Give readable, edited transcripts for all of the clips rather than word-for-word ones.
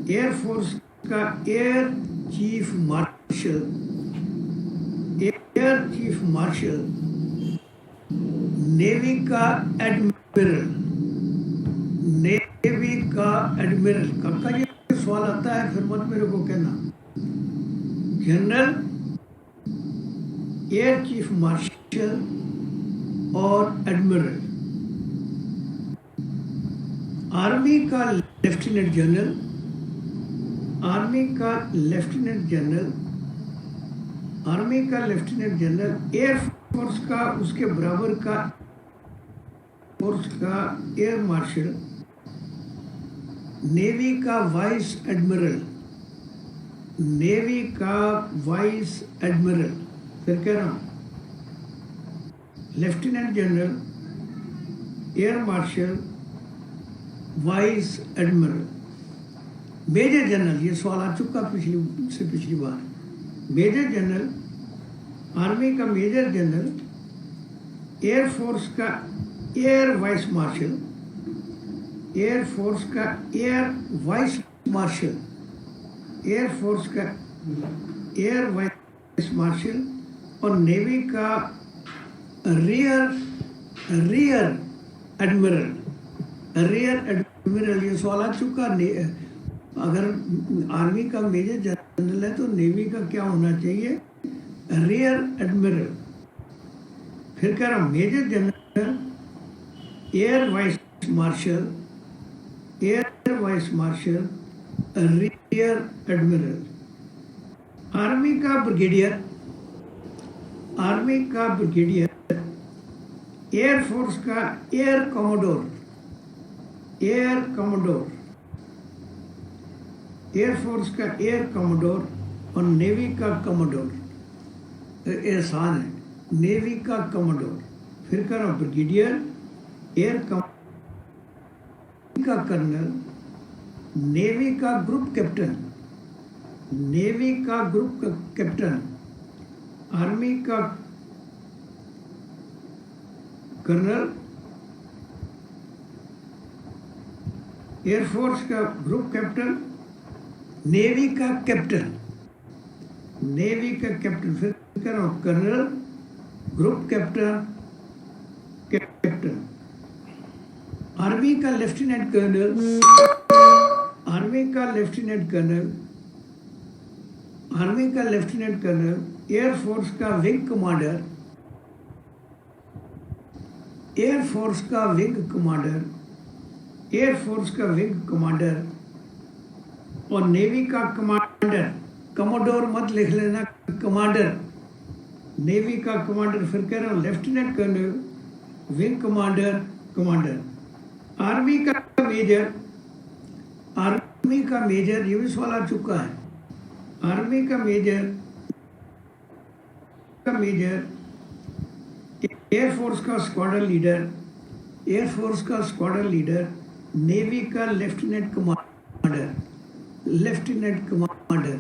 Air force का air chief martial, air chief martial, navy का admiral, navy का admiral. कब का ये सवाल आता है फिर मत मेरे को कहना। जनरल, एयर चीफ मार्शल और एडमिरल। आर्मी का लेफ्टिनेंट जनरल, आर्मी का लेफ्टिनेंट जनरल, आर्मी का लेफ्टिनेंट जनरल। एयर फोर्स का उसके बराबर का फोर्स का एयर मार्शल। नेवी का वाइस एडमिरल, नेवी का वाइस एडमिरल। फिर कह रहा हूं, lieutenant general, air marshal, vice admiral. Major general, ये सवाल आ चुका पिछली बार। मेजर जनरल, आर्मी का मेजर जनरल, एयर फोर्स का air vice marshal, air force का air vice marshal, air force का एयर वाइस मार्शल और नेवी का रियर एडमिरल, रियर एडमिरल। ये सवाल आ चुका। अगर आर्मी का मेजर जनरल है तो नेवी का क्या होना चाहिए? Rear admiral. फिर कह रहा हूं, major general, air vice marshal, air vice marshal, rear admiral. Army का ब्रिगेडियर, आर्मी का ब्रिगेडियर। एयर फोर्स का air commodore, air commodore, air force का एयर कमोडोर और नेवी का कमोडोर। एहसान है, नेवी का कमोडोर। फिर कर रहा हूं, ब्रिगेडियर, एयर का कर्नल, नेवी का ग्रुप कैप्टन, नेवी का ग्रुप कैप्टन, आर्मी का कर्नल, एयरफोर्स का ग्रुप कैप्टन, नेवी का कैप्टन, नेवी का कैप्टन। फिर कह रहा हूं, colonel, group captain, captain. Army का लेफ्टिनेंट कर्नल, आर्मी का लेफ्टिनेंट कर्नल, आर्मी का लेफ्टिनेंट कर्नल, एयरफोर्स का विंग कमांडर, एयरफोर्स का विंग कमांडर, एयरफोर्स का विंग कमांडर और नेवी का कमांडर। कमोडोर मत लिख लेना, कमांडर, नेवी का कमांडर। फिर कह रहा हूं, lieutenant colonel, wing commander, commander. Army का मेजर, आर्मी का मेजर। ये भी सवाल आ चुका है। आर्मी का मेजर, एयरफोर्स का स्क्वाड्रन लीडर, एयरफोर्स का स्क्वाड्रन लीडर। नेवी का lieutenant commander, lieutenant commander,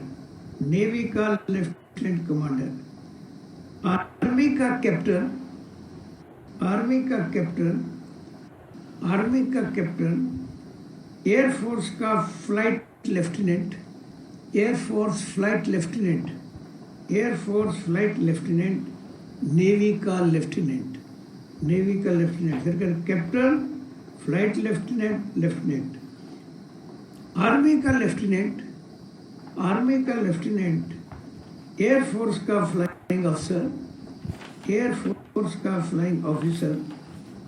navy का लेफ्टिनेंट कमांडर। आर्मी का कैप्टन, आर्मी का कैप्टन, आर्मी का कैप्टन। एयरफोर्स का flight lieutenant, air force flight lieutenant, air force flight lieutenant. Navy का lieutenant, navy का lieutenant. फिर captain, flight lieutenant, lieutenant. Army का lieutenant, army का लेफ्टिनेंट। एयरफोर्स का फ्लाइंग ऑफिसर, एयरफोर्स का फ्लाइंग ऑफिसर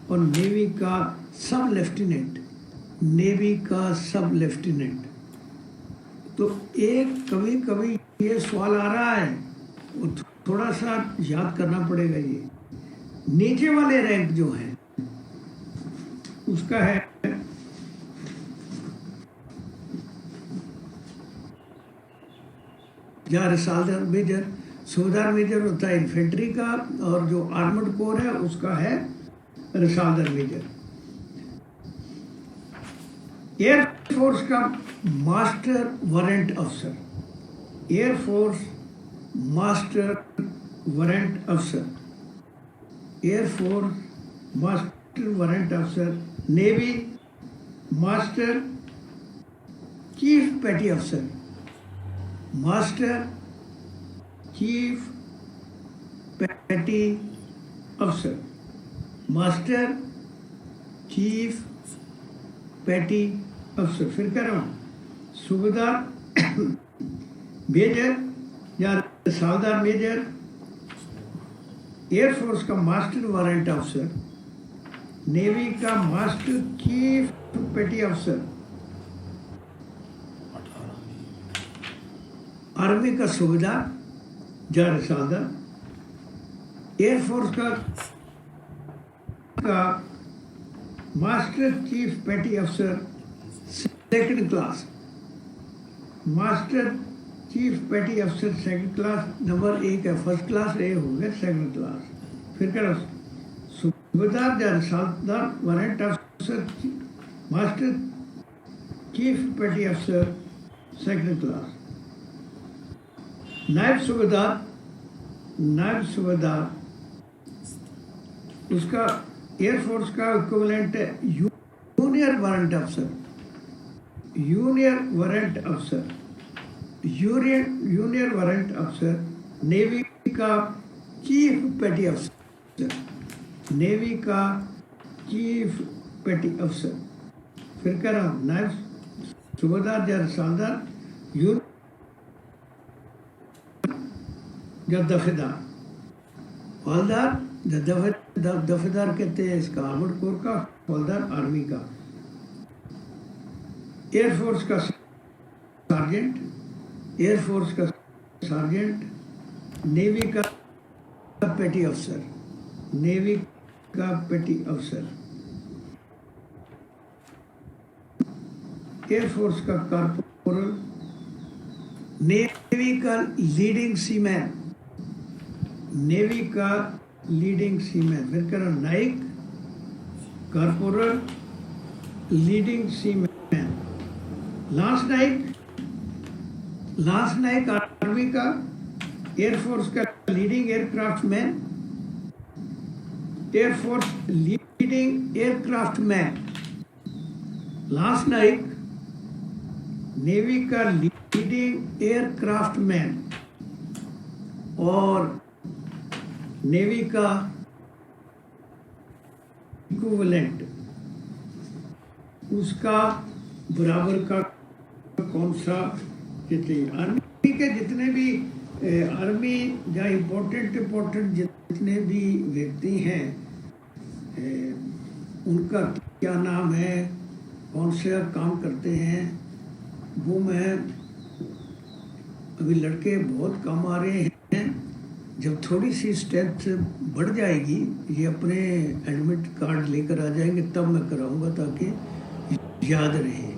और नेवी का सब लेफ्टिनेंट, नेवी का सब लेफ्टिनेंट। तो एक कभी कभी ये सवाल आ रहा है, वो थोड़ा सा याद करना पड़ेगा। ये नीचे वाले रैंक जो है उसका है जहाँ रिसालदार मेजर, सूबेदार मेजर होता है इन्फेंट्री का, और जो आर्मर्ड कोर है उसका है रिसालदार मेजर। एयरफोर्स का मास्टर वारंट अफसर, एयरफोर्स मास्टर वारंट अफसर, एयरफोर्स मास्टर वारंट अफसर। नेवी मास्टर चीफ पेटी अफसर, मास्टर चीफ पेटी अफसर, मास्टर चीफ पेटी अफसर। फिर कह रहा हूँ सूबेदार मेजर या रसालदार मेजर, एयरफोर्स का मास्टर वारंट अफसर, नेवी का मास्टर चीफ पेटी अफसर, आर्मी का सूबेदार या रसालदार, एयरफोर्स का मास्टर चीफ पेटी अफसर सेकंड क्लास, मास्टर चीफ पेटी अफसर सेकंड क्लास। नंबर 1 है, फर्स्ट क्लास ए हो गया, सेकंड क्लास। फिर कह रहा सूबेदार या रसालदार वारंट अफसर मास्टर चीफ पेटी अफसर सेकंड क्लास। नायब सूबेदार उसका एयरफोर्स का इक्विवेलेंट है जूनियर वारंट अफसर, जूनियर वारंट अफसर। नेवी का चीफ पेटी अफसर, नेवी का चीफ पेटी अफसर। फिर कह रहा हूँ नायब सूबेदार या रसालदार, या दफेदार, हवलदार या दफेदार कहते हैं इसका आर्मड कोर का, हवलदार आर्मी का। एयरफोर्स का सार्जेंट, नेवी का पेटी अफसर, नेवी का पेटी अफसर, एयरफोर्स का कॉर्पोरल, नेवी का लीडिंग सीमैन, नेवी का लीडिंग सीमैन। फिर कह रहा Naik, corporal, leading seaman. Lance Naik army का, एयरफोर्स का leading aircraft man, air force leading aircraft man. Lance Naik navy का लीडिंग एयरक्राफ्ट मैन और नेवी का इक्विवेलेंट उसका बराबर का कौन सा जितने आर्मी के जितने भी आर्मी या इम्पोर्टेंट जितने भी व्यक्ति हैं उनका क्या नाम है, कौन सा काम करते हैं, वो मैं अभी लड़के बहुत कम आ रहे हैं। जब थोड़ी सी स्ट्रेंथ बढ़ जाएगी, ये अपने एडमिट कार्ड लेकर आ जाएंगे, तब मैं कराऊंगा ताकि याद रहे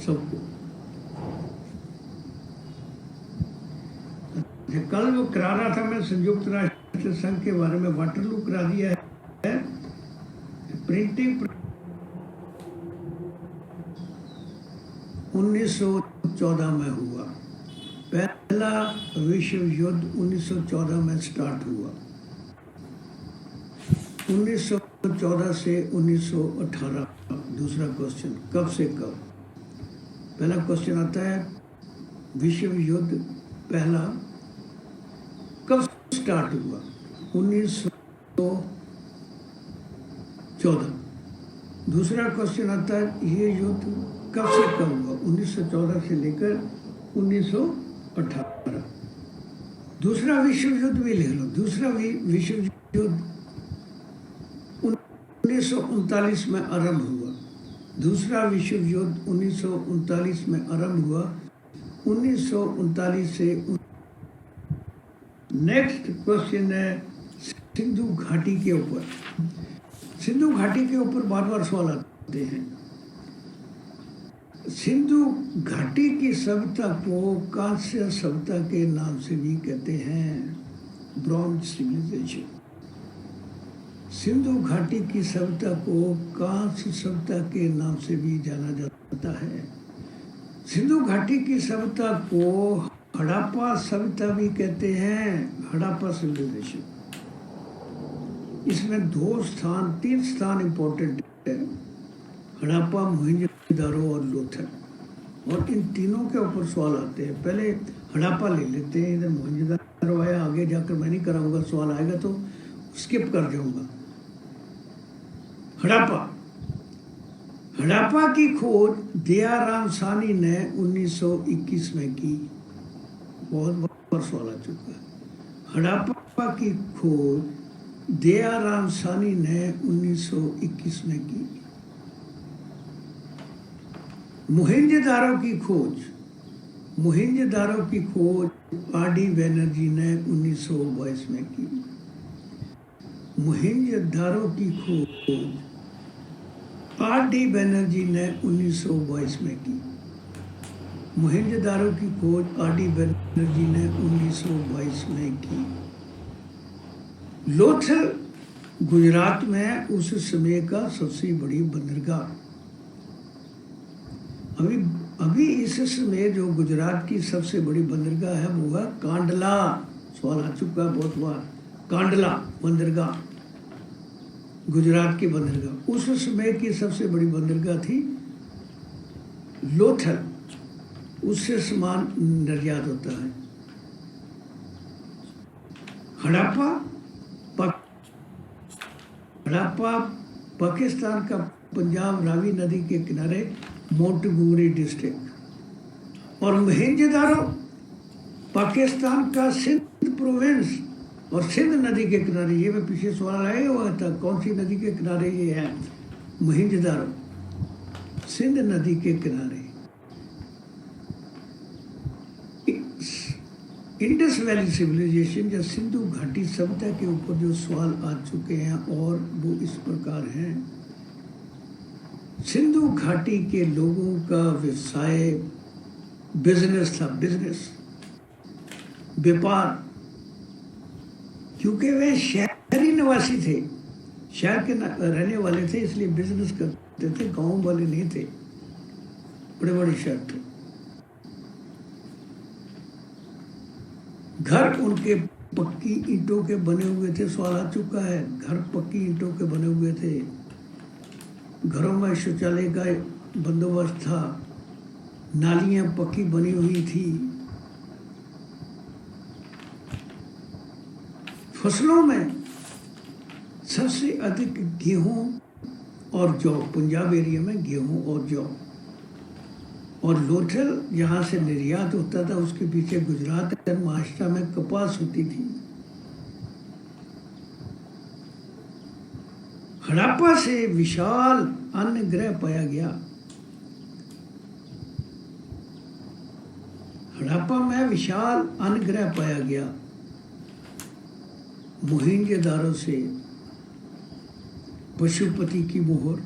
सबको। कल वो करा रहा था मैं संयुक्त राष्ट्र संघ के बारे में, वाटरलू करा दिया है। प्रिंटिंग 1914 में हुआ, पहला विश्व युद्ध 1914 में स्टार्ट हुआ। 1914 से 1918। दूसरा क्वेश्चन, कब से कब? पहला क्वेश्चन आता है विश्व युद्ध पहला कब स्टार्ट हुआ? 1914। दूसरा क्वेश्चन आता है ये युद्ध कब से कब हुआ? 1914 से लेकर 1918। दूसरा विश्व युद्ध भी ले लो। दूसरा विश्व युद्ध 1939 में आरंभ हुआ। दूसरा विश्व युद्ध 1939 में आरंभ हुआ। 1939 से नेक्स्ट क्वेश्चन है सिंधु घाटी के ऊपर। सिंधु घाटी के ऊपर बार बार सवाल आते हैं। सिंधु घाटी की सभ्यता को कांस्य सभ्यता के नाम से भी कहते हैं, ब्रॉन्ज सिविलाइजेशन। सिंधु घाटी की सभ्यता को कांस्य सभ्यता के नाम से भी जाना जाता है। सिंधु घाटी की सभ्यता को हड़प्पा सभ्यता भी कहते हैं, हड़प्पा सिविलाइजेशन। इसमें 3 स्थान इंपॉर्टेंट है, हड़प्पा, मोहनजोदड़ो और लोथल। और इन तीनों के ऊपर सवाल आते हैं। पहले हड़प्पा ले लेते हैं, इधर मोहनजोदड़ो आया, आगे जाकर मैं नहीं कराऊंगा, सवाल आएगा तो स्किप कर जाऊंगा। हड़प्पा की खोज दयाराम साहनी ने 1921 में की। बहुत बार सवाल आ चुका है। हड़प्पा की खोज दयाराम साहनी ने 1921 में की। मोहनजोदड़ो की खोज आर.डी. बनर्जी ने 1922 में की। मोहनजोदड़ो की खोज आर.डी. बनर्जी ने 1922 में की। मोहनजोदड़ो की खोज आर.डी. बनर्जी ने 1922 में की। लोथल गुजरात में उस समय का सबसे बड़ी बंदरगाह। अभी इस समय जो गुजरात की सबसे बड़ी बंदरगाह है वो है कांडला। सवाल आ चुका है बहुत बार। कांडला बंदरगाह, गुजरात की बंदरगाह। उस समय की सबसे बड़ी बंदरगाह थी लोथल। उससे सामान निर्यात होता है। हड़प्पा पाकिस्तान का पंजाब रावी नदी के किनारे मोंटगोमरी डिस्ट्रिक्ट। और मोहनजोदड़ो पाकिस्तान का सिंध प्रोविंस और सिंध नदी के किनारे। ये मैं पीछे सवाल आया हुआ था, कौन सी नदी के किनारे ये है? मोहनजोदड़ो सिंध नदी के किनारे। इंडस वैली सिविलाइजेशन या सिंधु घाटी सभ्यता के ऊपर जो सवाल आ चुके हैं और वो इस प्रकार हैं। सिंधु घाटी के लोगों का व्यवसाय बिजनेस था, व्यापार, क्योंकि वे शहरी निवासी थे, शहर के रहने वाले थे, इसलिए बिजनेस करते थे। गांव वाले नहीं थे, बड़े बड़े शहर थे। घर उनके पक्की ईंटों के बने हुए थे। सवाल आ चुका है, घर पक्की ईंटों के बने हुए थे। घरों में शौचालय का बंदोबस्त था। नालियां पक्की बनी हुई थी। फसलों में सबसे अधिक गेहूं और जौ, पंजाब एरिया में गेहूं और जौ। और लोथल जहाँ से निर्यात होता था उसके पीछे गुजरात और महाराष्ट्र में कपास होती थी। हड़प्पा से विशाल अन्न गृह पाया गया। हड़प्पा में विशाल अन्न गृह पाया गया। मोहनजोदड़ो से पशुपति की मोहर,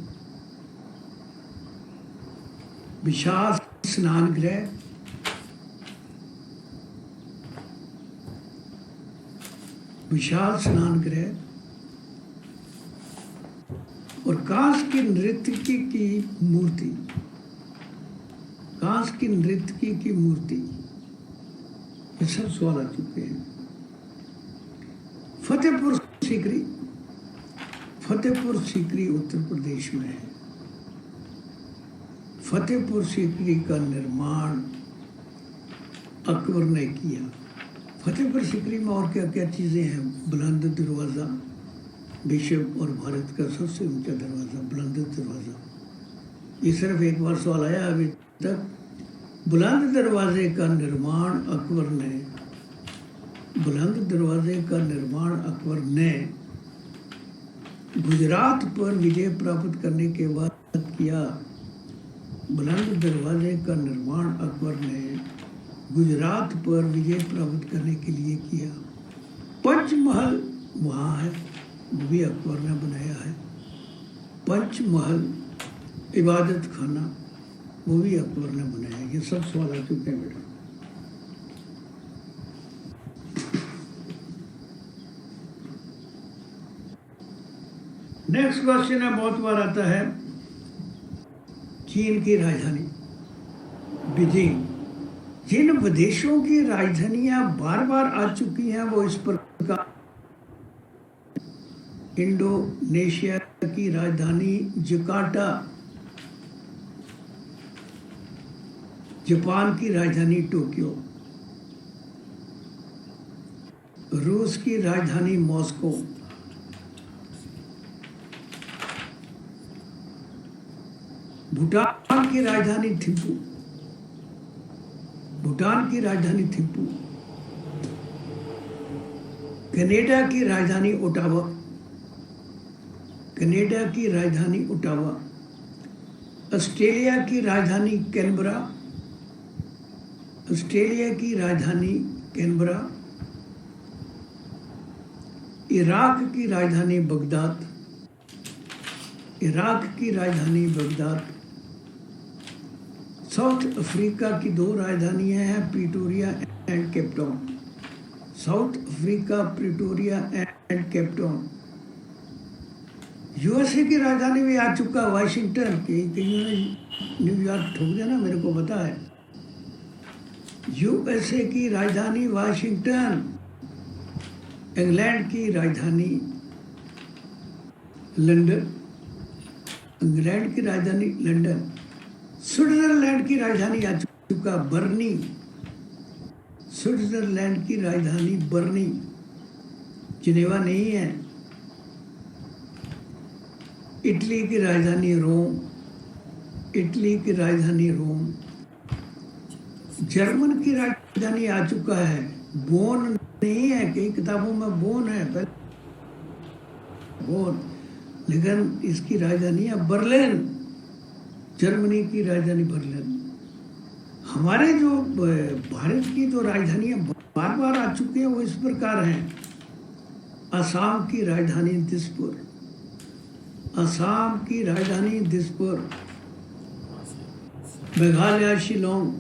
विशाल स्नान गृह, विशाल स्नान गृह और कांस की नृत्यकी की मूर्ति, कांस की नृत्यकी की मूर्ति। ये सब सवाल आ चुके हैं। फतेहपुर सीकरी उत्तर प्रदेश में है। फतेहपुर सीकरी का निर्माण अकबर ने किया। फतेहपुर सीकरी में और क्या क्या चीज़ें हैं? बुलंद दरवाज़ा, विश्व और भारत का सबसे ऊंचा दरवाज़ा, बुलंद दरवाज़ा। ये सिर्फ एक बार सवाल आया अभी तक। बुलंद दरवाजे का निर्माण अकबर ने, बुलंद दरवाजे का निर्माण अकबर ने गुजरात पर विजय प्राप्त करने के बाद किया। बुलंद दरवाजे का निर्माण अकबर ने गुजरात पर विजय प्राप्त करने के लिए किया। पंचमहल वहाँ है, वो भी अकबर ने बनाया है। पंचमहल इबादत खाना, वो भी अकबर ने बनाया। ये सब सवाल आ चुके हैं बेटा। नेक्स्ट क्वेश्चन है, बहुत बार आता है, चीन की राजधानी बीजिंग। जिन विदेशों की राजधानियां बार बार आ चुकी हैं वो इस प्रकार: इंडोनेशिया की राजधानी जकार्ता, जापान की राजधानी टोक्यो, रूस की राजधानी मॉस्को, भूटान की राजधानी थिम्पू, भूटान की राजधानी थिम्पू, कनाडा की राजधानी ओटावा, कनाडा की राजधानी ओटावा, ऑस्ट्रेलिया की राजधानी कैनबरा, ऑस्ट्रेलिया की राजधानी कैनबरा, इराक की राजधानी बगदाद, इराक की राजधानी बगदाद, साउथ अफ्रीका की 2 राजधानियां हैं, Pretoria and Cape Town, south Africa, Pretoria and Cape Town. USA की राजधानी भी आ चुका, वाशिंगटन की, कईयों ने न्यूयॉर्क ठोक दिया ना, मेरे को पता है। यूएसए की राजधानी वाशिंगटन, इंग्लैंड की राजधानी लंदन, इंग्लैंड की राजधानी लंदन, स्विट्जरलैंड की राजधानी आ चुका बर्नी, स्विट्जरलैंड की राजधानी बर्नी, जिनेवा नहीं है। इटली की राजधानी रोम, इटली की राजधानी रोम, जर्मन की राजधानी आ चुका है, बोन नहीं है, कई किताबों में बोन है, बोन, लेकिन इसकी राजधानी है बर्लिन, जर्मनी की राजधानी बर्लिन। हमारे जो भारत की जो राजधानियां बार बार आ चुकी हैं वो इस प्रकार हैं। असम की राजधानी दिसपुर, असम की राजधानी दिसपुर, मेघालय शिलोंग,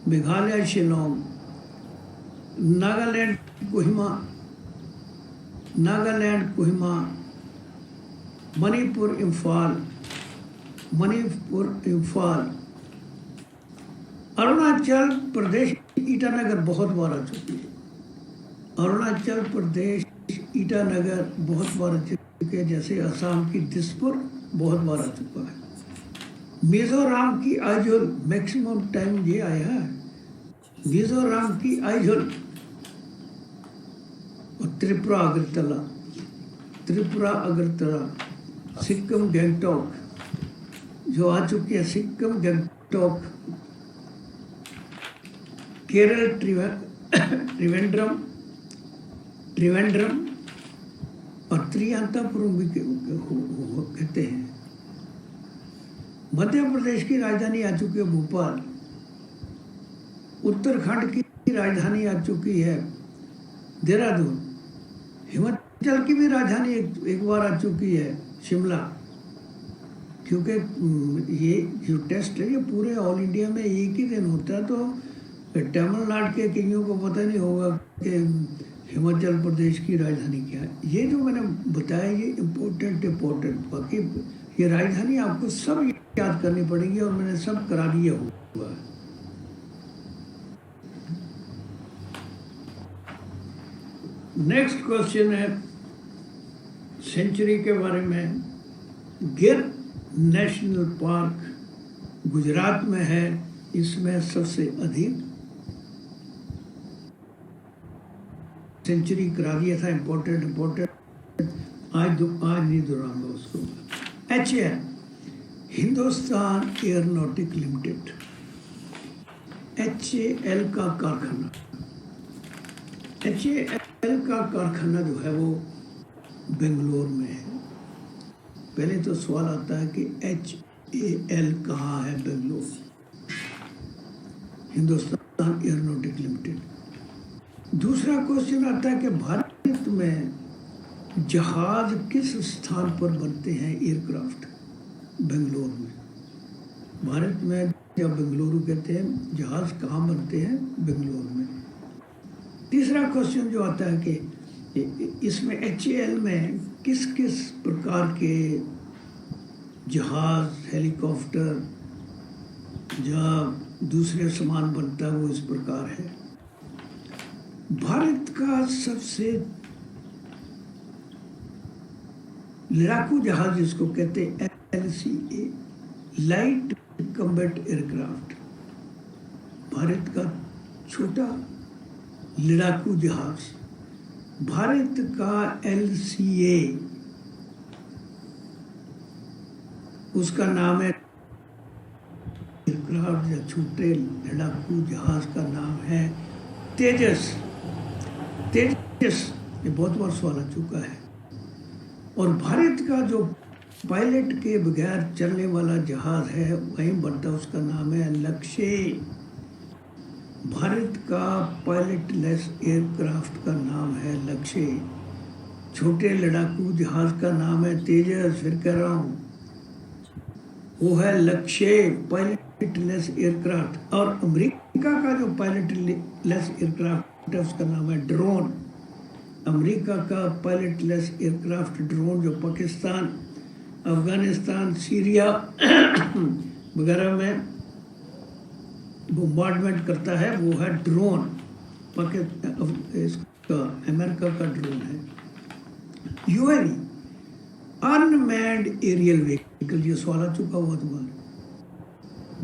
मेघालय शिलोंग, नागालैंड कोहिमा, नागालैंड कोहिमा, मणिपुर इम्फाल, मणिपुर इम्फाल, अरुणाचल प्रदेश ईटानगर बहुत बार आ चुकी है, अरुणाचल प्रदेश ईटानगर बहुत बार आ चुके हैं, जैसे असम की दिसपुर बहुत बार आ चुका है। मिजोरम की आइजोल, मैक्सिमम टाइम ये आया है, मिजोरम की आइजोल, और त्रिपुरा अगरतला, त्रिपुरा अगरतला, सिक्किम गैंगटॉक जो आ चुकी है, सिक्किम गैंगटॉक, केरल त्रिवेंद्रम, त्रिवेंद्रम और त्रियांतापुरम भी कहते हैं। मध्य प्रदेश की राजधानी आ चुकी है भोपाल, उत्तराखंड की राजधानी आ चुकी है देहरादून, हिमाचल की भी राजधानी एक बार आ चुकी है शिमला, क्योंकि ये जो टेस्ट है ये पूरे ऑल इंडिया में एक ही दिन होता है, तो तमिलनाडु के कईयों को पता नहीं होगा कि हिमाचल प्रदेश की राजधानी क्या है। ये जो मैंने बताया ये इम्पोर्टेंट, बाकी ये राजधानी आपको सब याद करनी पड़ेगी और मैंने सब करा दिया हुआ है। नेक्स्ट क्वेश्चन है सेंचुरी के बारे में। गिर नेशनल पार्क गुजरात में है, इसमें सबसे अधिक सेंचुरी करा दिया था। इम्पोर्टेंट आज नहीं दोहराऊंगा उसको। HAL Hindustan aeronautic limited, HAL का कारखाना, HAL का कारखाना जो है वो बेंगलोर में है। पहले तो सवाल आता है कि HAL कहाँ है? Bangalore, Hindustan aeronautic limited. दूसरा क्वेश्चन आता है कि भारत में जहाज किस स्थान पर बनते हैं? एयरक्राफ्ट बेंगलोर में। भारत में जब बेंगलुरु कहते हैं, जहाज कहाँ बनते हैं? बेंगलोर में। तीसरा क्वेश्चन जो आता है कि इसमें HAL में किस किस प्रकार के जहाज, हेलीकॉप्टर या दूसरे सामान बनता है, वो इस प्रकार है। भारत का सबसे लड़ाकू जहाज जिसको कहते हैं LCA, light combat aircraft, Bharat का छोटा लड़ाकू जहाज, भारत का LCA, उसका नाम है एयरक्राफ्ट या छोटे लड़ाकू जहाज का नाम है तेजस। तेजस ये बहुत बार सवाल आ चुका है। और भारत का जो पायलट के बगैर चलने वाला जहाज है वहीं बनता, उसका नाम है लक्ष्य। भारत का पायलट लेस एयरक्राफ्ट का नाम है लक्ष्य। छोटे लड़ाकू जहाज का नाम है तेजस। फिर कह रहा हूं वो है लक्ष्य, पायलट लेस एयरक्राफ्ट। और अमेरिका का जो पायलट लेस एयरक्राफ्ट है उसका नाम है ड्रोन। अमेरिका का पायलट लेस एयरक्राफ्ट ड्रोन जो पाकिस्तान, अफगानिस्तान, सीरिया वगैरह में बम्बार्डमेंट करता है वो है ड्रोन। इसका अमेरिका का ड्रोन है। UAV, अनमैन्ड एरियल व्हीकल, ये सवाल आ चुका बहुत बार।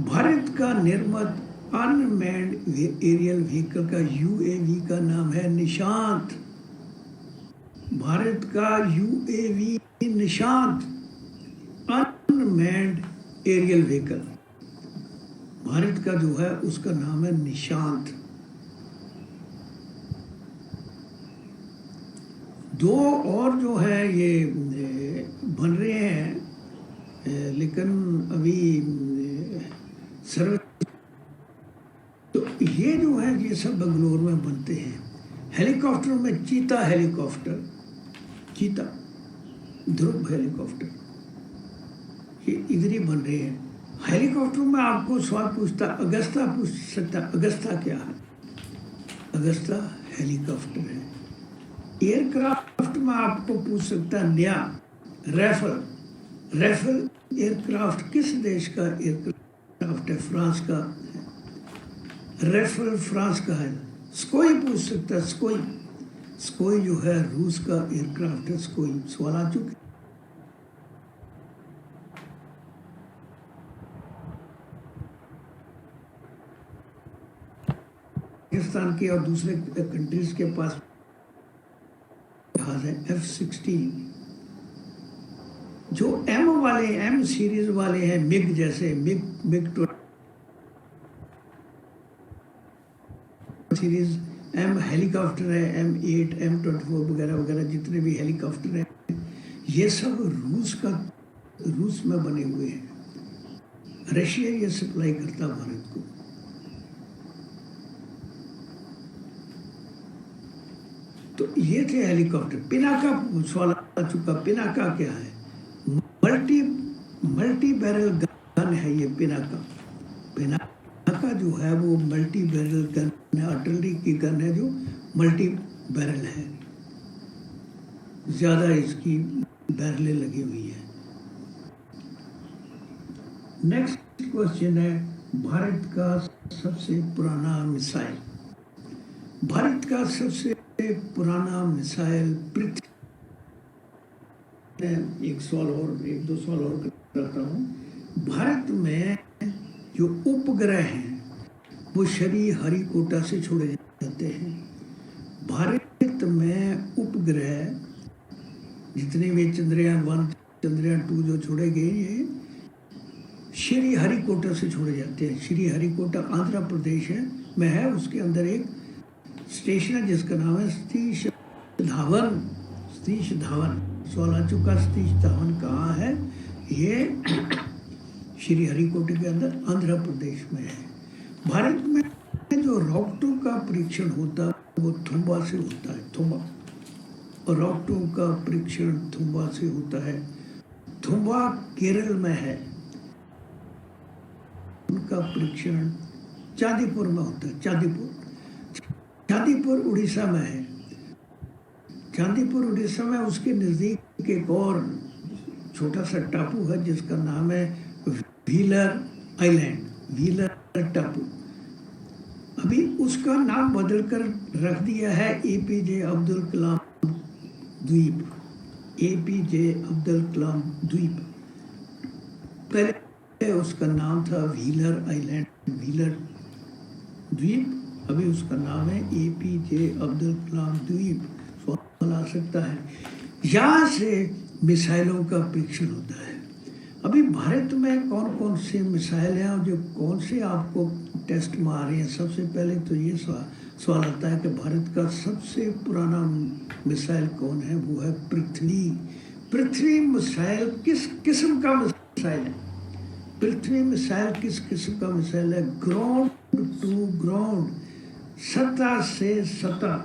भारत का निर्मित अनमैन्ड एरियल व्हीकल का UAV का नाम है निशांत। भारत का UAV Nishant, unmanned aerial vehicle, Bharat का जो है उसका नाम है निशांत। दो और जो है ये बन रहे हैं लेकिन अभी सर्वे, तो ये जो है ये सब बेंगलोर में बनते हैं। हेलीकॉप्टर में चीता हेलीकॉप्टर, चीता ध्रुव हेलीकॉप्टर, ये इधर ही बन रहे हैं। हेलीकॉप्टर में आपको सवाल पूछता, अगस्ता पूछ सकता, अगस्ता क्या है? अगस्ता हेलीकॉप्टर है। एयरक्राफ्ट में आपको पूछ सकता नया राफेल। राफेल एयरक्राफ्ट किस देश का एयरक्राफ्ट है? फ्रांस का है। राफेल फ्रांस का है। स्कोई पूछ सकता, स्कोई, स्कोई जो है रूस का एयरक्राफ्ट है। स्कोई सवाल आ चुके। पाकिस्तान के और दूसरे कंट्रीज के पास जहाज है F-16, जो M वाले, M सीरीज वाले हैं, मिग जैसे, मिग सीरीज M हेलीकॉप्टर है, M8, M24 वगैरह वगैरह जितने भी हेलीकॉप्टर हैं, ये सब रूस में बने हुए हैं। रशिया ये सप्लाई करता भारत को। तो ये थे हेलीकॉप्टर। पिनाका सवाल आ चुका, पिनाका क्या है? मल्टी बैरल गन है ये पिनाका। पिनाका जो है वो मल्टी बैरल गन है, आर्टिलरी की गन है जो मल्टी बैरल है, ज्यादा इसकी बैरलें लगी हुई है। नेक्स्ट क्वेश्चन है भारत का सबसे पुराना मिसाइल। भारत का सबसे पुराना मिसाइल पृथ्वी, एक सवाल और, एक दो सवाल और करता हूँ। भारत में जो उपग्रह हैं वो श्रीहरिकोटा से छोड़े जाते हैं। भारत में उपग्रह जितने भी चंद्रयान 1, चंद्रयान 2 जो छोड़े गए ये श्रीहरिकोटा से छोड़े जाते हैं। श्रीहरिकोटा आंध्र प्रदेश में है, उसके अंदर एक स्टेशन है जिसका नाम है सतीश धावन। सतीश धावन सवाल आ चुका, सतीश धावन कहाँ है? ये श्रीहरिकोटा के अंदर आंध्र प्रदेश में है। भारत में जो रॉक 2 का परीक्षण होता है वो थुम्बा से होता है। थुम्बा, और रॉक 2 का परीक्षण थुम्बा से होता है। थुम्बा केरल में है, उनका परीक्षण चांदीपुर में होता है। चांदीपुर उड़ीसा में है। चांदीपुर उड़ीसा में उसके नज़दीक एक और छोटा सा टापू है जिसका नाम है व्हीलर आइलैंड, व्हीलर टापू। अभी उसका नाम बदलकर रख दिया है APJ अब्दुल कलाम द्वीप। APJ अब्दुल कलाम द्वीप, पहले उसका नाम था व्हीलर आइलैंड, व्हीलर द्वीप, अभी उसका नाम है APJ अब्दुल कलाम द्वीप। सवाल आ सकता है। यहाँ से मिसाइलों का परीक्षण होता है। अभी भारत में कौन कौन से मिसाइल हैं और जो कौन से आपको टेस्ट में आ रहे हैं। सबसे पहले तो ये सवाल आता है कि भारत का सबसे पुराना मिसाइल कौन है। वो है पृथ्वी। पृथ्वी मिसाइल किस किस्म का मिसाइल है? पृथ्वी मिसाइल किस किस्म का मिसाइल है? ग्राउंड टू ग्राउंड, सतह से सतह,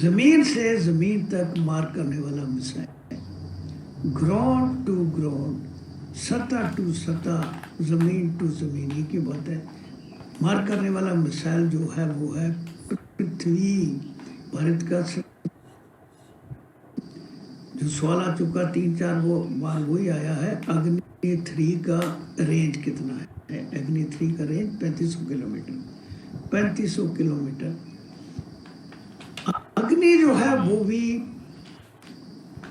जमीन से जमीन तक मार करने वाला मिसाइल। ग्राउंड टू ग्राउंड, सतह टू सतह, जमीन टू जमीन, ये की बात है। मार करने वाला मिसाइल जो है वो है पृथ्वी। भारत का जो सवाल आ चुका 3-4 बार वही आया है, अग्नि 3 का रेंज कितना है? अग्नि 3 का रेंज 3500 किलोमीटर। 3500 किलोमीटर। अग्नि जो है वो भी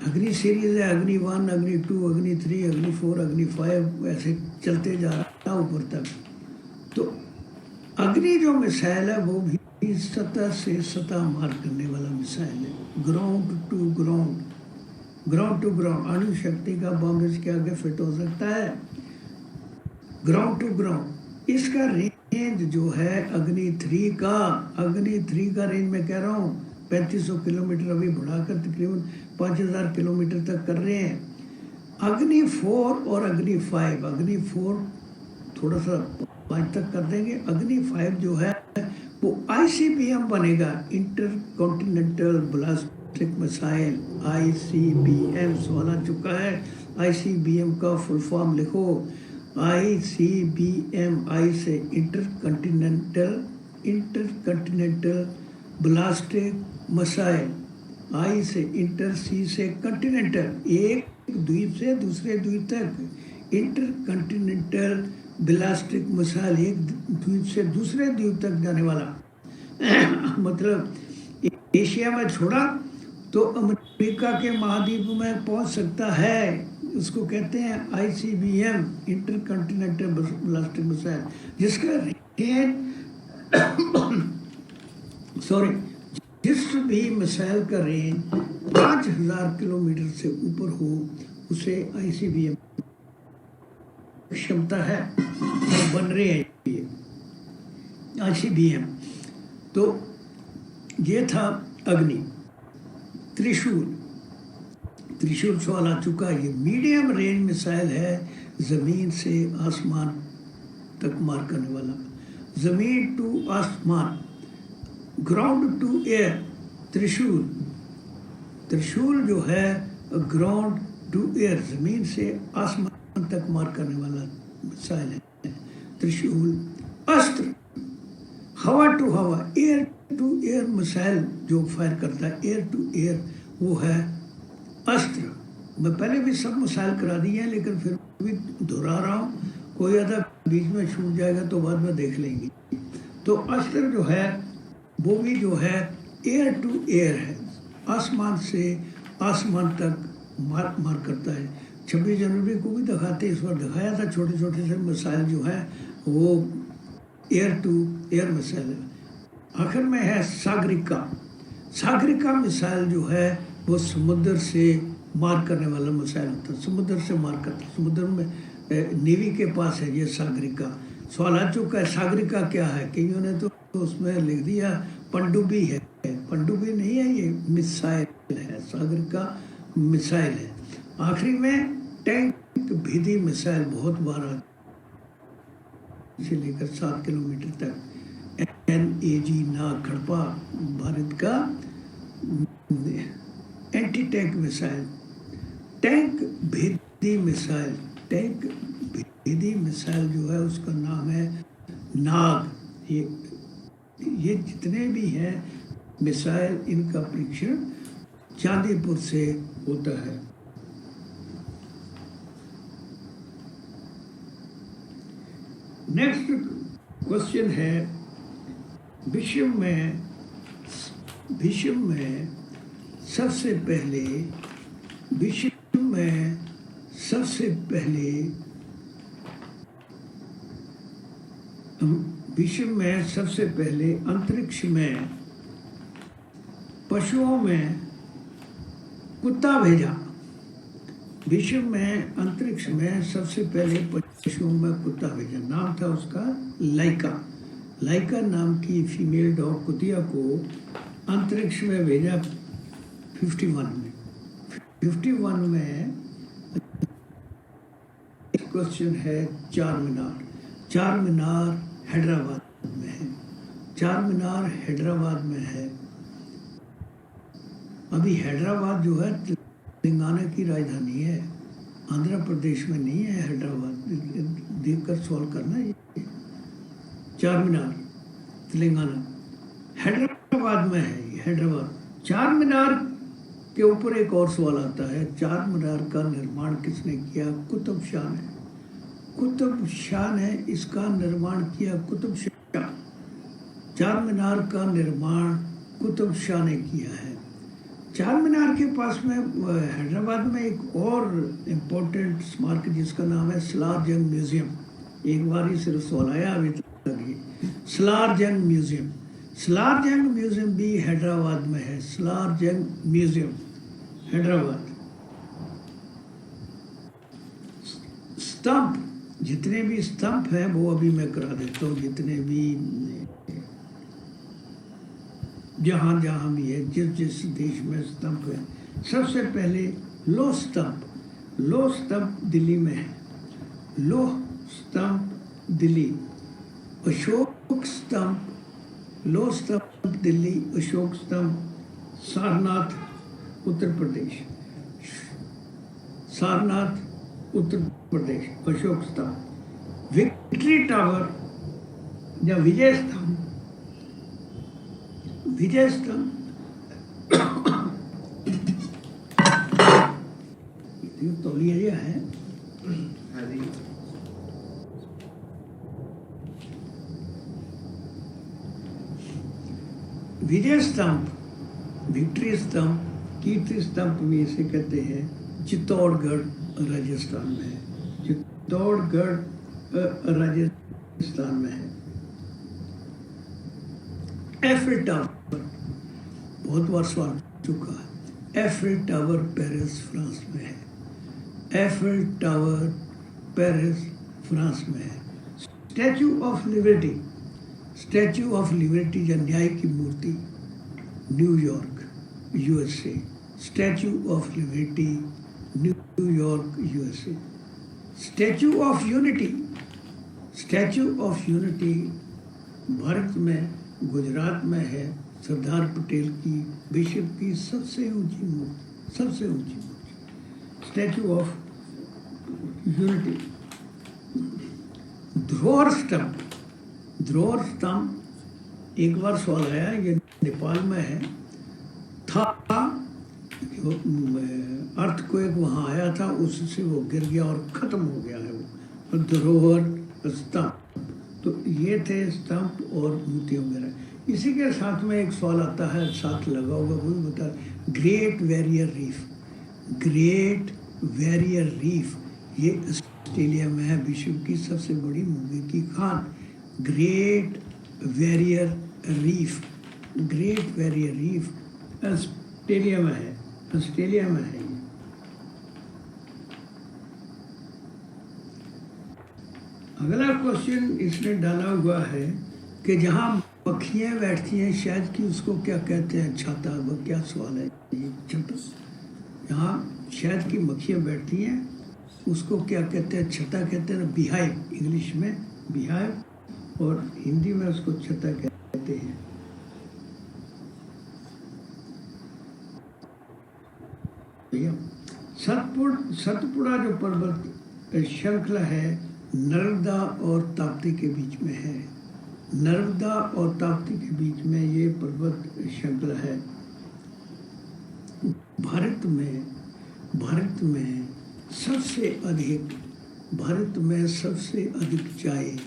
अग्नि सीरीज है, अग्नि 1, अग्नि 2, अग्नि 3, अग्नि 4, अग्नि 5, ऐसे चलते जा रहा है ऊपर तक। तो अग्नि जो मिसाइल है वो भी सतह से सतह मार करने वाला मिसाइल है। Ground to ground, ground to ground, अणु शक्ति का बम इसके आगे फिट हो सकता है। ग्राउंड टू ग्राउंड, इसका रेंज जो है अग्नि 3 का रेंज मैं कह रहा हूँ 3500 किलोमीटर, अभी बढ़ाकर तकरीबन 5000 किलोमीटर तक कर रहे हैं। अग्नि 4 और अग्नि 5, अग्नि 4 थोड़ा सा 5 तक कर देंगे। अग्नि 5 जो है वो ICBM बनेगा, inter continental ballistic missile, ICBM। सवाल आ चुका है ICBM का फुल फॉर्म लिखो। ICBM, आई से इंटरकॉन्टिनेंटल बैलिस्टिक मिसाइल, आई से इंटर, सी से कॉन्टिनेंटल, एक द्वीप से दूसरे द्वीप तक। इंटरकॉन्टिनेंटल बैलिस्टिक मिसाइल, एक द्वीप से दूसरे द्वीप तक जाने वाला मतलब एशिया में छोड़ा तो अमेरिका के महाद्वीप में पहुंच सकता है। उसको कहते हैं ICBM, इंटरकॉन्टिनेंटल बैलिस्टिक मिसाइल, जिसका रेंज जिस भी मिसाइल का रेंज 5000 किलोमीटर से ऊपर हो उसे ICBM क्षमता है। बन रहे हैं ये ICBM। तो ये था अग्नि। त्रिशूल सवाल आ चुका है। ये मीडियम रेंज मिसाइल है, जमीन से आसमान तक मार करने वाला। जमीन टू आसमान, ग्राउंड टू एयर। त्रिशूल जो है ग्राउंड टू एयर, जमीन से आसमान तक मार करने वाला मिसाइल है त्रिशूल। अस्त्र, हवा टू हवा, एयर टू एयर मिसाइल जो फायर करता है, एयर टू एयर, वो है अस्त्र। मैं पहले भी सब मिसाइल करा दी है, लेकिन फिर भी दोहरा रहा हूँ, कोई आधा बीच में छूट जाएगा तो बाद में देख लेंगे। तो अस्त्र जो है वो भी जो है एयर टू एयर है, आसमान से आसमान तक मार करता है। 26 जनवरी को भी दिखाते, इस बार दिखाया था, छोटे छोटे से मिसाइल जो है वो एयर टू एयर मिसाइल है। आखिर में है सागरिका मिसाइल जो है वो समुद्र से मार करने वाला मिसाइल होता है, समुद्र से मार करता है। समुद्र में नेवी के पास है ये सागरिका। सवाल आ चुका है सागरिका क्या है, कईयों ने तो उसमें लिख दिया पनडुब्बी है। पनडुब्बी नहीं है, ये मिसाइल है, सागरिका मिसाइल है। आखिरी में टैंक भेदी मिसाइल, बहुत बार से लेकर 7 किलोमीटर तक। NAG नाग खड़पा, भारत का एंटी टैंक मिसाइल। टैंक भेदी मिसाइल जो है उसका नाम है नाग। ये जितने भी हैं मिसाइल, इनका परीक्षण चांदीपुर से होता है। नेक्स्ट क्वेश्चन है, विश्व में सबसे विश्व में सबसे पहले अंतरिक्ष में पशुओं में कुत्ता भेजा। विश्व में अंतरिक्ष में सबसे पहले पशुओं में कुत्ता भेजा। नाम था उसका लाइका। लाइका नाम की फीमेल डॉग कुतिया को अंतरिक्ष में भेजा 51 में। 51 में क्वेश्चन है चार मीनार। चार मीनार हैदराबाद में है। चार मीनार हैदराबाद में है। अभी हैदराबाद जो है तेलंगाना की राजधानी है, आंध्र प्रदेश में नहीं है। हैदराबाद देखकर सॉल्व करना। ये चार मीनार तेलंगाना हैदराबाद में है। ये हैदराबाद। चार मीनार के ऊपर एक और सवाल आता है, चार मीनार का निर्माण किसने किया? कुतुब शाह ने। कुतुब शाह ने इसका निर्माण किया। कुतुब शाह। चार मीनार का निर्माण कुतुब शाह ने किया है। चार मीनार के पास में हैदराबाद में एक और इम्पोर्टेंट स्मारक जिसका नाम है सलार जंग म्यूजियम। एक बार ही सिर्फ सवाल आया अभी तक ये सलार जंग म्यूजियम। सलार जंग म्यूजियम भी हैदराबाद में है। सलार जंग म्यूजियम हैदराबाद। स्तंभ, जितने भी स्तंभ हैं वो अभी मैं करा देता हूँ। जितने भी जहाँ जहाँ भी है, जिस जिस देश में स्तंभ है। सबसे पहले लोह स्तंभ। लोह स्तंभ दिल्ली में है। लोह स्तंभ दिल्ली। अशोक स्तंभ। लोह स्तंभ दिल्ली। अशोक स्तंभ सारनाथ उत्तर प्रदेश। सारनाथ उत्तर प्रदेश। अशोक स्तंभ। विक्ट्री टावर या विजय स्तंभ। विजय स्तंभ तौलिया है। विजय स्तंभ, विक्ट्री स्तंभ, कीर्ति स्तंभ भी इसे कहते हैं। चित्तौड़गढ़ राजस्थान में है। चित्तौड़गढ़ राजस्थान में है। एफिल टावर बहुत बार सवाल चुका है। एफिल टावर पेरिस फ्रांस में है। एफिल टावर पेरिस फ्रांस में है। Statue of Liberty. Statue of Liberty या न्याय की मूर्ति New York USA. Statue of Liberty New York USA. Statue of Unity. Statue of Unity Bharat में गुजरात में है। सरदार पटेल की विश्व की सबसे ऊंची मूर्ति। सबसे ऊंची मूर्ति स्टैचू ऑफ यूनिटी। ध्रोर स्तंभ। ध्रोर स्तंभ एक बार सवाल आया, ये नेपाल में है। था अर्थक्वेक वहाँ आया था, उससे वो गिर गया और ख़त्म हो गया है वो धरोहर स्तंभ। तो ये थे स्तंभ और मूर्ति वगैरह। इसी के साथ में एक सवाल आता है, साथ लगा होगा, वो भी बता। Great barrier reef. Great barrier reef ये ऑस्ट्रेलिया में है। विश्व की सबसे बड़ी मुर्गी की Khan. Great barrier reef. Great barrier reef Australia में है। ऑस्ट्रेलिया में है। अगला क्वेश्चन इसने डाला हुआ है कि जहाँ मक्खियाँ बैठती हैं शायद कि उसको क्या कहते हैं? छाता। वो क्या सवाल है ये? छाता। यहाँ शायद की मक्खियाँ बैठती हैं उसको क्या कहते हैं? छत्ता कहते हैं। बिहाइव इंग्लिश में बिहाइव, और हिंदी में उसको छत्ता कहते हैं। भैया सतपुड़ा जो पर्वत श्रृंखला है नर्मदा और ताप्ती के बीच में है। नर्मदा और ताप्ती के बीच में ये पर्वत श्रृंखला है। भारत में सबसे अधिक चाय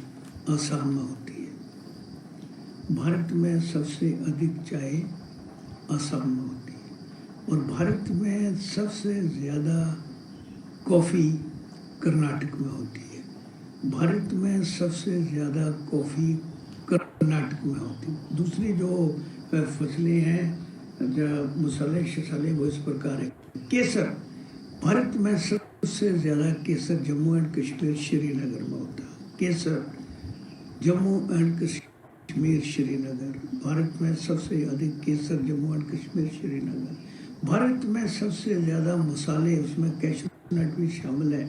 आसाम में होती है। भारत में सबसे अधिक चाय आसाम में होती है। और भारत में सबसे ज़्यादा कॉफ़ी कर्नाटक में होती है। भारत में सबसे ज़्यादा कॉफ़ी कर्नाटक में होती है। दूसरी जो फसलें हैं जो मसाले शसाले वो इस प्रकार है। केसर, भारत में सबसे ज़्यादा केसर जम्मू एंड कश्मीर श्रीनगर में होता है। केसर जम्मू एंड कश्मीर श्रीनगर, भारत में सबसे अधिक केसर जम्मू एंड कश्मीर श्रीनगर। भारत में सबसे ज़्यादा मसाले, उसमें कैशू नट भी शामिल है,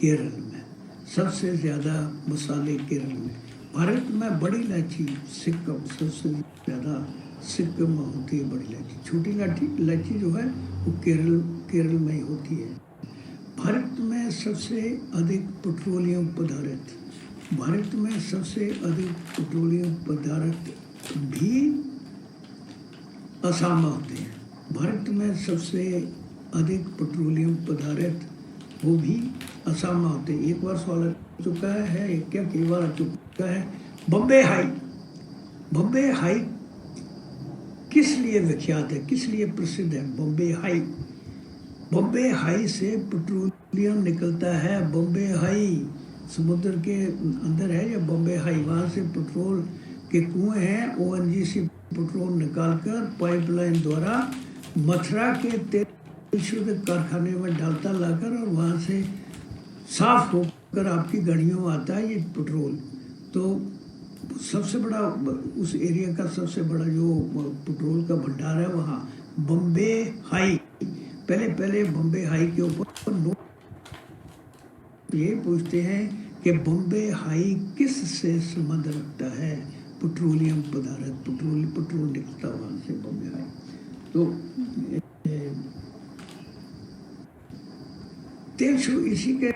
केरल में सबसे ज़्यादा मसाले केरल में। भारत में बड़ी इलायची सिक्किम, सबसे ज़्यादा सिक्किम में होती है बड़ी इलायची। छोटी इलायची जो है वो केरल में ही होती है। भारत में सबसे अधिक पेट्रोलियम पदार्थ, भारत में सबसे अधिक पेट्रोलियम पदार्थ भी असम में होते हैं। भारत में सबसे अधिक पेट्रोलियम पदार्थ वो भी असम में होते हैं। एक बार सवाल आ चुका है, क्या कई बार आ चुका है। बम्बे हाई, बम्बे हाई किस लिए विख्यात है, किस लिए प्रसिद्ध है? बम्बे हाई, बम्बे हाई से पेट्रोलियम निकलता है। बम्बे हाई समुद्र के अंदर है या बम्बे हाई, वहाँ से पेट्रोल के कुएं हैं। ओएनजीसी पेट्रोल निकालकर पाइपलाइन द्वारा मथुरा के तेल शुद्ध कारखाने में डालता लाकर और वहाँ से साफ होकर आपकी गाड़ियों में आता है ये पेट्रोल। तो सबसे बड़ा उस एरिया का सबसे बड़ा जो पेट्रोल का भंडार है वहाँ बम्बे हाई। पहले बम्बे हाई के ऊपर ये पूछते हैं कि बम्बे हाई किस से संबंध रखता है? पेट्रोलियम पदार्थ, पेट्रोल निकलता वहाँ से बम्बे हाई। तो तेल शुद्ध इसी के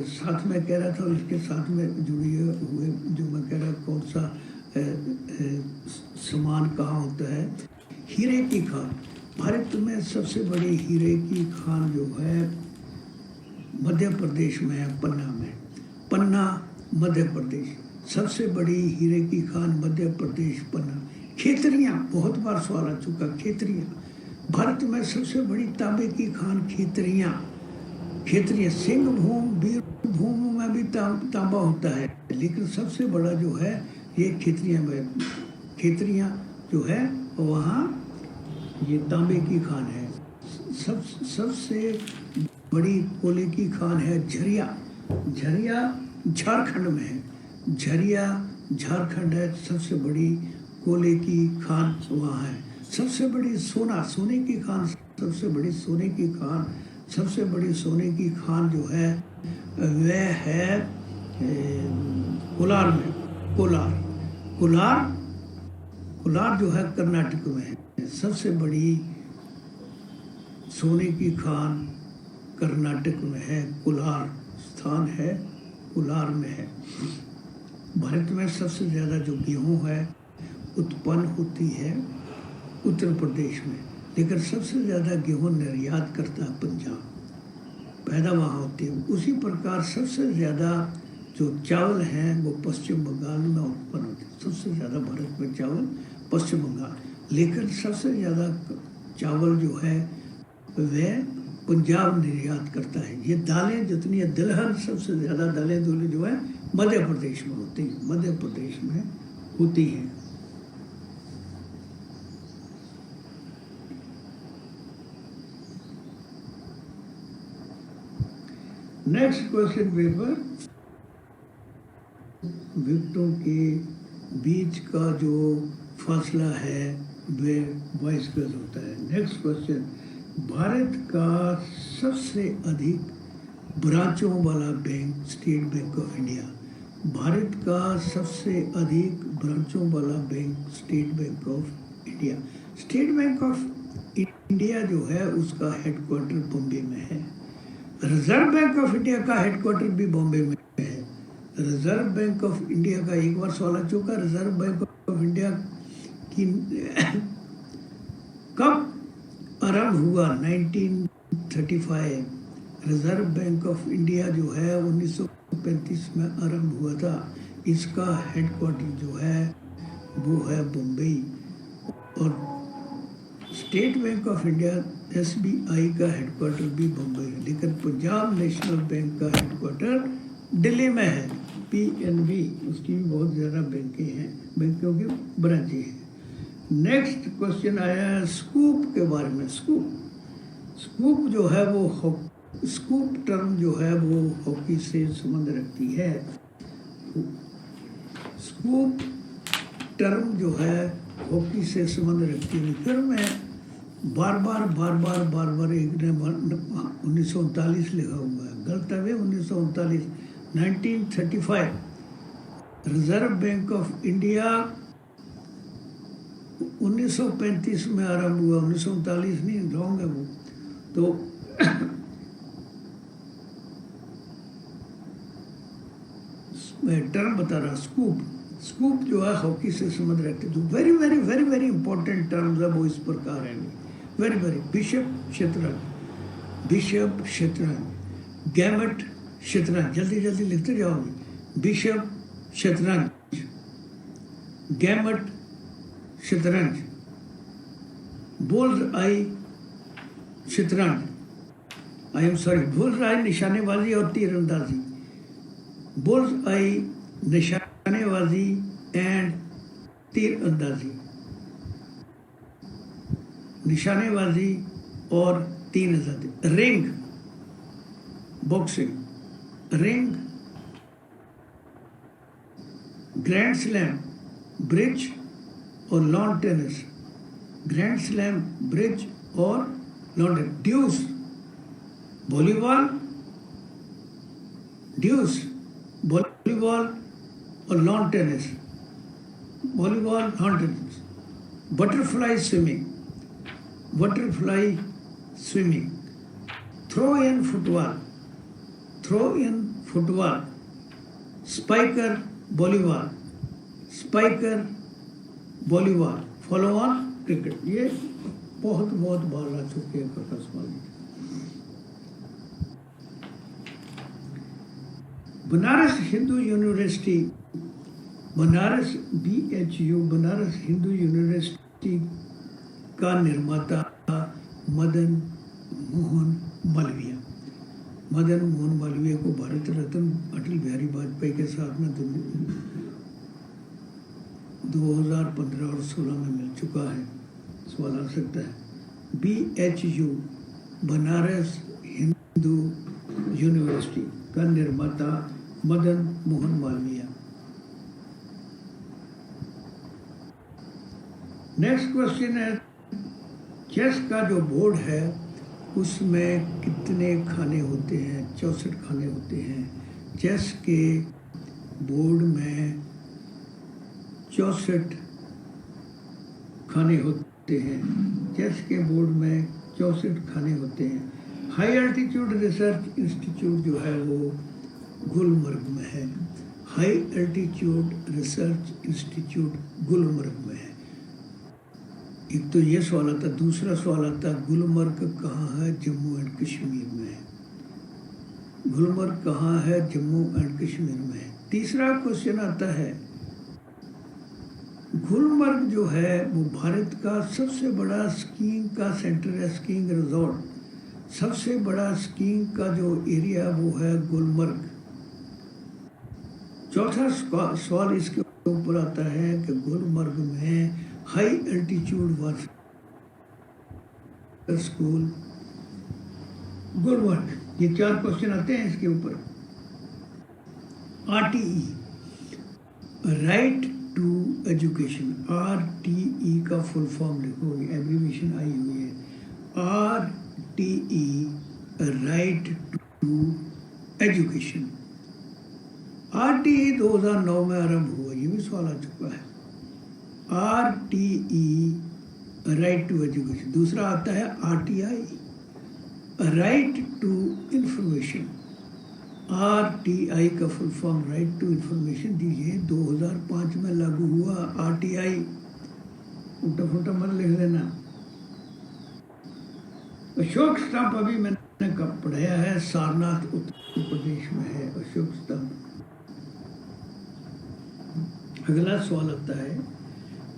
साथ में कह रहा था और इसके साथ में जुड़ी हुए जो मैं कह रहा कौन सा सामान कहाँ होता है। हीरे की खान, भारत में सबसे बड़ी हीरे की खान जो है मध्य प्रदेश में है, पन्ना में। पन्ना मध्य प्रदेश, सबसे बड़ी हीरे की खान मध्य प्रदेश पन्ना। खेतरियाँ, बहुत बार सवाल आ चुका, खेतरियाँ, भारत में सबसे बड़ी तांबे की खान खेतरियाँ। सिंह भूम, वीर भूम में भी तांबा होता है, लेकिन सबसे बड़ा जो है ये खेतरियाँ में। खेतरियाँ जो है वहाँ ये तांबे की खान है। सबसे बड़ी कोयले की खान है झरिया। झारखंड में है। झरिया झारखंड है, सबसे बड़ी कोयले की खान वहाँ है। सबसे बड़ी सोने की खान, सबसे बड़ी सोने की खान जो है वह है कोलार में। कोलार जो है कर्नाटक में है। सबसे बड़ी सोने की खान कर्नाटक में है, कोलार स्थान है, कोलार में है। भारत में सबसे ज़्यादा जो गेहूँ है उत्पन्न होती है उत्तर प्रदेश में, लेकिन सबसे ज़्यादा गेहूँ निर्यात करता है पंजाब, पैदा वहाँ होती है। उसी प्रकार सबसे ज़्यादा जो चावल हैं वो पश्चिम बंगाल में उत्पन्न होते हैं। सबसे ज़्यादा भारत में चावल पश्चिम बंगाल, लेकिन सबसे ज़्यादा चावल जो है वह पंजाब निर्यात करता है। ये दालें जितनी है, दलहन सबसे ज़्यादा दालें जो है मध्य प्रदेश में होती हैं, मध्य प्रदेश में होती हैं। नेक्स्ट क्वेश्चन पेपर, विकेटों के बीच का जो फासला है वह 22 गज होता है। नेक्स्ट क्वेश्चन, भारत का सबसे अधिक ब्रांचों वाला bank state bank of India. Bharat का सबसे अधिक ब्रांचों वाला bank state bank of India. State bank of India जो है उसका हेडक्वार्टर बॉम्बे में है। रिजर्व बैंक ऑफ इंडिया का हेडक्वार्टर भी बॉम्बे में है। रिजर्व बैंक ऑफ इंडिया का एक बार सवाल आ चुका, रिजर्व बैंक ऑफ इंडिया की कब आरंभ हुआ? 1935। रिजर्व बैंक ऑफ इंडिया जो है 1935 में आरंभ हुआ था। इसका हेडक्वार्टर जो है वो है बम्बई। और state bank of India SBI का हेडक्वार्टर भी बम्बई है, लेकिन पंजाब नेशनल बैंक का हेडक्वार्टर दिल्ली में है। पीएनबी, उसकी भी बहुत ज़्यादा बैंकें हैं, बैंकों की ब्रांचें हैं। नेक्स्ट क्वेश्चन आया है स्कूप के बारे में। स्कूप जो है वो स्कूप टर्म जो है वो हॉकी से संबंध रखती है। स्कूप टर्म जो है हॉकी से संबंध रखती है। फिर मैं बार बार एक ने 1939 लिखा हुआ है, गलत है। 1939 1935 रिजर्व बैंक ऑफ इंडिया 1935 में आरंभ हुआ, 1939 नहीं, रॉन्ग है वो तो। मैं टर्म बता रहा, स्कूप जो है हॉकी से संबंध रखते हैं। तो very very very very important terms है वो इस प्रकार है, वेरी वेरी। बिशप शतरंज, गैमेट शतरंज, जल्दी लिखते जाओगे। बिशप शतरंज, गैमेट शतरंज, बुल्स आई शतरंज, बुल्स आई निशानेबाजी और तीरंदाजी। बुल्स आई निशानेबाजी एंड तीरंदाजी, निशानेबाजी और तीरंदाजी। Ring boxing, ring grand slam bridge और lawn tennis, grand slam bridge और लॉन टेनिस। ड्यूस वॉलीबॉल, और lawn tennis, volleyball lawn tennis. Butterfly swimming, throw in football, spiker volleyball, follow on cricket. ये बहुत बार आ चुके हैं Akashvani. Banaras Hindu University, Banaras BHU, Banaras Hindu University का निर्माता मदन मोहन मालवीय को भारत रत्न अटल बिहारी वाजपेयी के साथ में 2015 और 16 में मिल चुका है। सवाल आ सकता है। BHU बनारस हिंदू यूनिवर्सिटी का निर्माता मदन मोहन मालवीय। नेक्स्ट क्वेश्चन है, चेस का जो बोर्ड है उसमें कितने खाने होते हैं? 64 खाने होते हैं। चेस के बोर्ड में 64 खाने होते हैं। चेस के बोर्ड में 64 खाने होते हैं। हाई एल्टीट्यूड रिसर्च इंस्टीट्यूट जो है वो गुलमर्ग में है। High altitude research institute Gulmarg में है। एक तो ये सवाल आता, दूसरा सवाल आता गुलमर्ग कहाँ है? जम्मू एंड कश्मीर में है। गुलमर्ग कहाँ है? जम्मू एंड कश्मीर में है। तीसरा क्वेश्चन आता है, गुलमर्ग जो है वो भारत का सबसे बड़ा स्कीइंग का सेंटर है, स्कीइंग रिजॉर्ट। सबसे बड़ा स्कीइंग का जो एरिया वो है गुलमर्ग। चौथा सवाल इसके ऊपर आता है कि गुलमर्ग में high altitude water school Gulmarg. ये 4 क्वेश्चन आते हैं इसके ऊपर। RTE, right to education. RTE का फुल फॉर्म लिखोगे, एब्रीविएशन आई हुई है। RTE, right to education. RTE 2009 में आरंभ हुआ, ये भी सवाल आ चुका है। RTE, right to education. दूसरा आता है RTI, right to information. RTI का full form right to information दीजिए। 2005 में लागू हुआ RTI, उल्टा मत लिख लेना। अशोक स्तंभ अभी मैंने कब पढ़ाया है, सारनाथ उत्तर प्रदेश में है अशोक स्तंभ। अगला सवाल आता है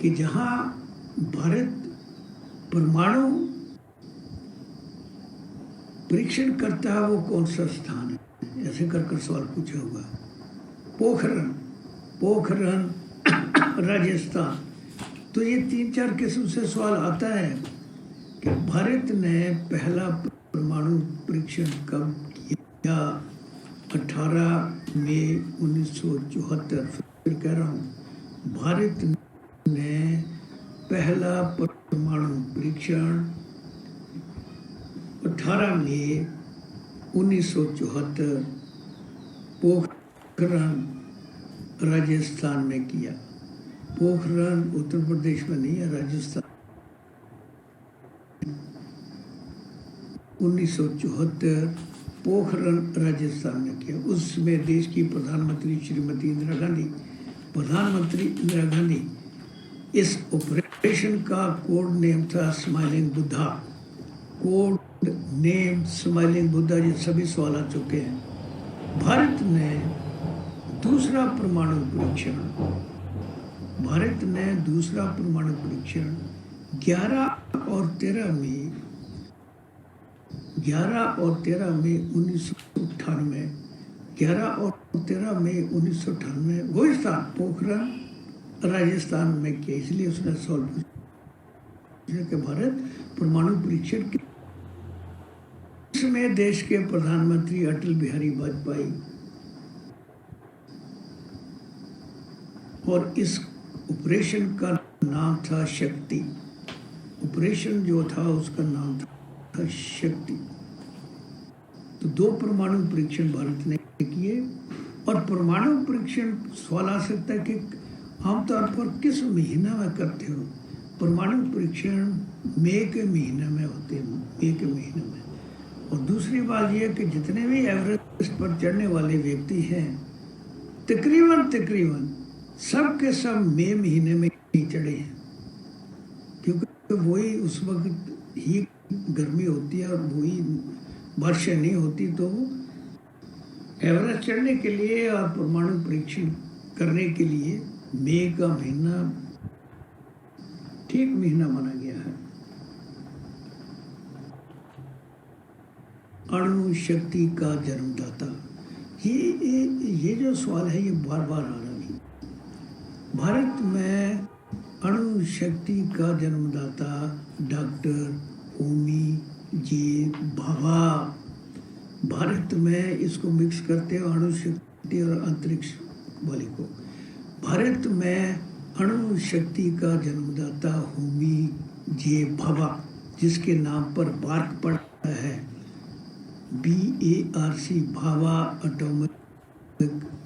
कि जहां भारत परमाणु परीक्षण करता है वो कौन सा स्थान है? ऐसे कर सवाल पूछा हुआ। पोखरन, पोखरन राजस्थान। तो ये 3-4 किस्म से सवाल आता है कि भारत ने पहला परमाणु परीक्षण कब किया? 18 मई 1974। फिर कह रहा हूँ, भारत ने पहला परमाणु परीक्षण 18 मई 1974 पोखरन राजस्थान में किया। पोखरन उत्तर प्रदेश में नहीं है, राजस्थान। 1974 पोखरन राजस्थान में किया। उसमें देश की प्रधानमंत्री श्रीमती इंदिरा गांधी, प्रधानमंत्री इंदिरा गांधी, इस ऑपरेशन का कोड नेम था smiling Buddha. Code name smiling Buddha. ये सभी सवाल आ चुके हैं। भारत ने दूसरा परमाणु परीक्षण, भारत ने दूसरा परमाणु परीक्षण 11 और 13 मई 1998, 11 और 13 मई 1998 वही स्थान पोखरन राजस्थान में किया। इसलिए उसने सवाल पूछा कि भारत परमाणु परीक्षण के में देश के प्रधानमंत्री अटल बिहारी वाजपेयी, और इस ऑपरेशन का नाम था शक्ति। ऑपरेशन जो था उसका नाम था शक्ति। तो 2 परमाणु परीक्षण भारत ने किए। और परमाणु परीक्षण सवाल आ सकता है कि आमतौर पर किस महीना में करते हो? परमाणु परीक्षण मई के महीने में होते हैं, मई के महीने में। और दूसरी बात यह कि जितने भी एवरेस्ट पर चढ़ने वाले व्यक्ति हैं, तकरीबन सब के सब मई महीने में ही चढ़े हैं, क्योंकि वही उस वक्त ही गर्मी होती है और वही वर्षा नहीं होती। तो एवरेस्ट चढ़ने के लिए और परमाणु परीक्षण करने के लिए मई का महीना ठीक महीना माना गया है। अणु शक्ति का जन्मदाता, ये जो सवाल है ये बार बार आ रहा है। भारत में अणु शक्ति का जन्मदाता डॉक्टर होमी जे भाभा। भारत में इसको मिक्स करते हैं अणु शक्ति और अंतरिक्ष वाले को। भारत में अणु शक्ति का जन्मदाता होमी जे भाभा, जिसके नाम पर बार्क पड़ा है, BARC, Bhabha atomic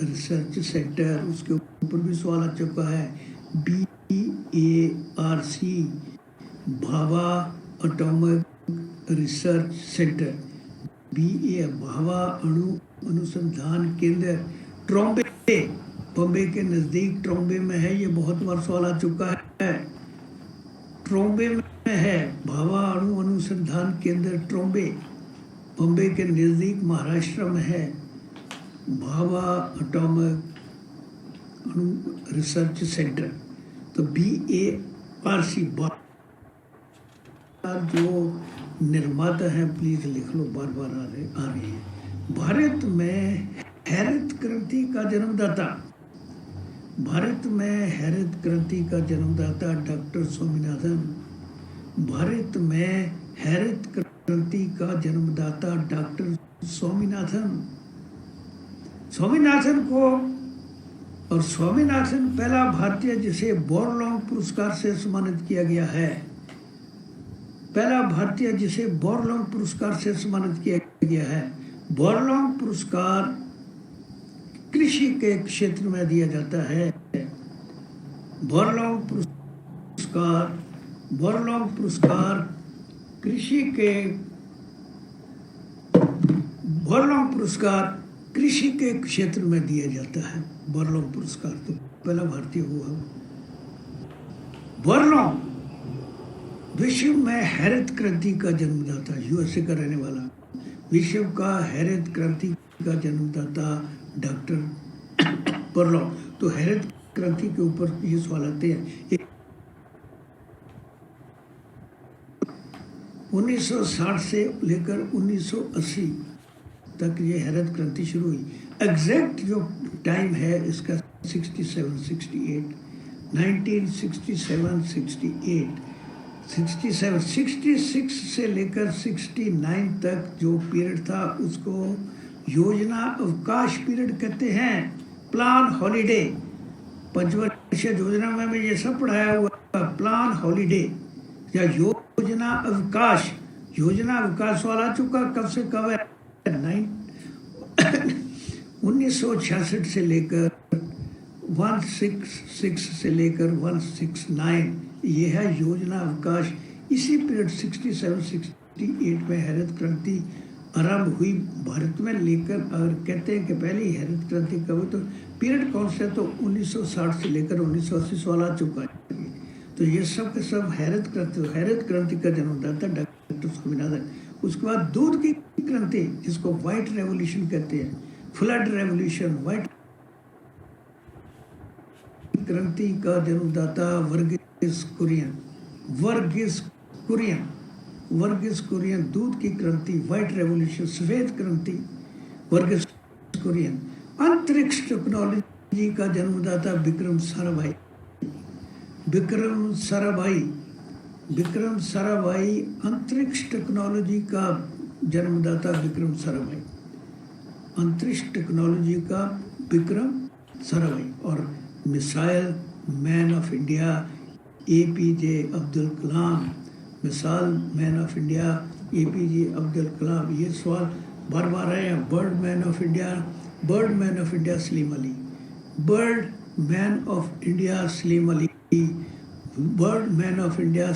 research centre. उसके ऊपर भी सवाल आ चुका है, BARC, Bhabha atomic research centre. Bhabha अणु अनुसंधान केंद्र ट्रॉम्बे, बम्बे के नज़दीक ट्रॉम्बे में है। ये बहुत बार सवाल आ चुका है। ट्रॉम्बे में है भाभा अणु अनुसंधान केंद्र, ट्रॉम्बे बम्बे के नज़दीक महाराष्ट्र में है। भाभा एटॉमिक अणु रिसर्च सेंटर। तो BARC जो निर्माता है, प्लीज लिख लो, बार बार आ रहे हैं। भारत में हरित क्रांति का जन्मदाता, भारत में हरित क्रांति का जन्मदाता डॉक्टर स्वामीनाथन। भारत में हरित क्रांति का जन्मदाता डॉक्टर स्वामीनाथन। स्वामीनाथन को, और स्वामीनाथन पहला भारतीय जिसे बोरलॉन्ग पुरस्कार से सम्मानित किया गया है, पहला भारतीय जिसे बोरलॉन्ग पुरस्कार से सम्मानित किया गया है। बोरलॉन्ग पुरस्कार कृषि के क्षेत्र में दिया जाता है। बोरलॉन्ग पुरस्कार कृषि के, बोरलॉन्ग पुरस्कार कृषि के क्षेत्र में दिया जाता है। बोरलॉन्ग पुरस्कार तो पहला भारतीय हुआ। बोरलॉन्ग विश्व में हरित क्रांति का जन्मदाता, USA का रहने वाला, विश्व का हरित क्रांति का जन्मदाता डॉक्टर बोरलॉन्ग। तो हरित क्रांति के ऊपर ये सवाल आते हैं। 1960 से लेकर 1980 तक ये हरित क्रांति शुरू हुई। एग्जैक्ट जो टाइम है इसका 67, 68, 1967, 68, 67, 66 से लेकर 69 तक जो पीरियड था उसको योजना अवकाश पीरियड कहते हैं। प्लान हॉलीडे, पंचवर्षीय योजना में ये सब पढ़ाया हुआ। प्लान हॉलीडे या योजना अवकाश, योजना अवकाश वाला चुका कब से कब है? 1966 से लेकर 166 से लेकर 169 ये है योजना अवकाश। इसी पीरियड 67, 68 में हरित क्रांति आरंभ हुई भारत में। लेकर अगर कहते हैं कि पहली हरित क्रांति कब हुई तो पीरियड कौन सा है, तो 1960 से लेकर 1980 वाला चुका है। तो ये सब के सब हरित क्रांति का जन्मदाता डॉक्टर स्वामीनाथन। उसके बाद दूध की क्रांति जिसको व्हाइट रेवोल्यूशन कहते हैं, फ्लड रेवोल्यूशन, व्हाइट क्रांति का जन्मदाता वर्गीस कुरियन। दूध की क्रांति, व्हाइट रेवोल्यूशन, सफेद क्रांति, वर्गीस कुरियन। अंतरिक्ष टेक्नोलॉजी का जन्मदाता विक्रम साराभाई। अंतरिक्ष टेक्नोलॉजी का जन्मदाता विक्रम साराभाई, अंतरिक्ष टेक्नोलॉजी का विक्रम साराभाई। और missile man of India APJ Abdul Kalam, missile man of India APJ Abdul Kalam. ये सवाल बार बार आए हैं। Bird man of India Salim Ali, bird man of India Salim Ali, bird man of India